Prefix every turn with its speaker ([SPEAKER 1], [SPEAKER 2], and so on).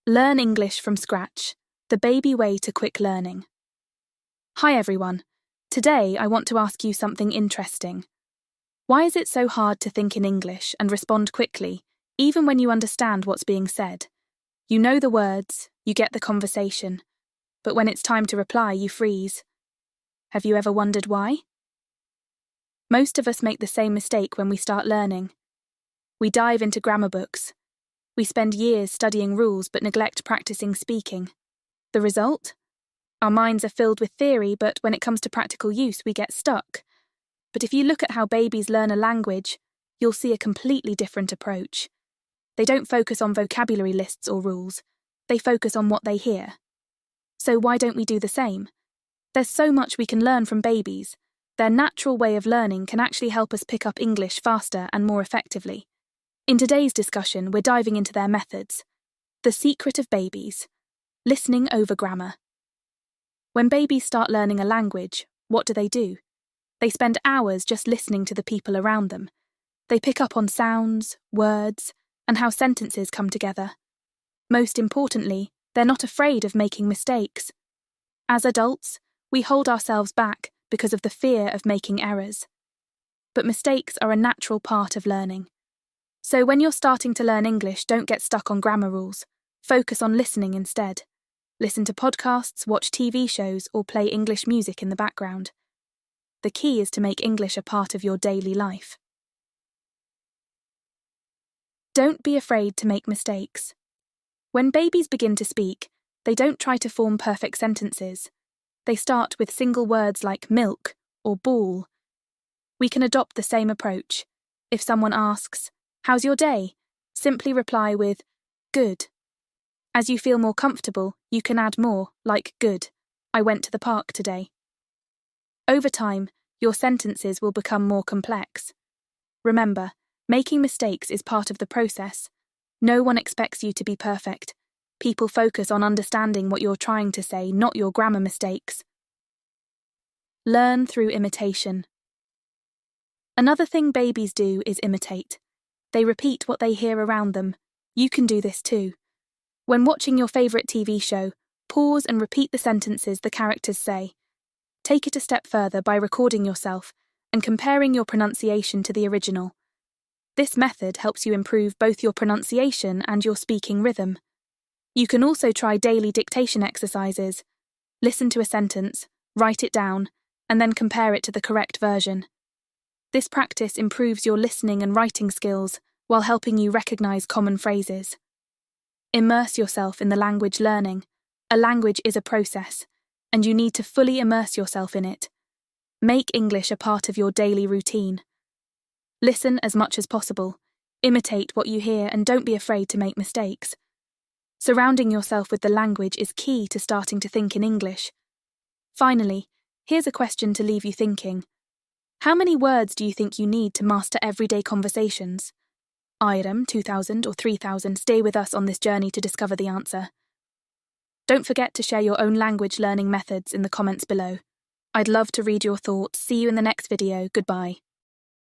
[SPEAKER 1] Learn English from scratch, the baby way to quick learning. Hi everyone. Today I want to ask you something interesting. Why is it so hard to think in English and respond quickly, even when you understand what's being said? You know the words, you get the conversation, but when it's time to reply, you freeze. Have you ever wondered why? Most of us make the same mistake when we start learning. We dive into grammar books. We spend years studying rules but neglect practicing speaking. The result? Our minds are filled with theory, but when it comes to practical use, we get stuck. But if you look at how babies learn a language, you'll see a completely different approach. They don't focus on vocabulary lists or rules. They focus on what they hear. So why don't we do the same? There's so much we can learn from babies. Their natural way of learning can actually help us pick up English faster and more effectively. In today's discussion, we're diving into their methods. The secret of babies. Listening over grammar. When babies start learning a language, what do? They spend hours just listening to the people around them. They pick up on sounds, words, and how sentences come together. Most importantly, they're not afraid of making mistakes. As adults, we hold ourselves back because of the fear of making errors. But mistakes are a natural part of learning. So when you're starting to learn English, don't get stuck on grammar rules. Focus on listening instead. Listen to podcasts, watch TV shows, or play English music in the background. The key is to make English a part of your daily life. Don't be afraid to make mistakes. When babies begin to speak, they don't try to form perfect sentences. They start with single words like milk or ball. We can adopt the same approach. If someone asks, "How's your day?" simply reply with, "Good." As you feel more comfortable, you can add more, like "Good. I went to the park today." Over time, your sentences will become more complex. Remember, making mistakes is part of the process. No one expects you to be perfect. People focus on understanding what you're trying to say, not your grammar mistakes. Learn through imitation. Another thing babies do is imitate. They repeat what they hear around them. You can do this too. When watching your favourite TV show, pause and repeat the sentences the characters say. Take it a step further by recording yourself and comparing your pronunciation to the original. This method helps you improve both your pronunciation and your speaking rhythm. You can also try daily dictation exercises. Listen to a sentence, write it down, and then compare it to the correct version. This practice improves your listening and writing skills while helping you recognise common phrases. Immerse yourself in the language learning. A language is a process, and you need to fully immerse yourself in it. Make English a part of your daily routine. Listen as much as possible, imitate what you hear, and don't be afraid to make mistakes. Surrounding yourself with the language is key to starting to think in English. Finally, here's a question to leave you thinking. How many words do you think you need to master everyday conversations? 1000, 2000, or 3000, stay with us on this journey to discover the answer. Don't forget to share your own language learning methods in the comments below. I'd love to read your thoughts. See you in the next video. Goodbye.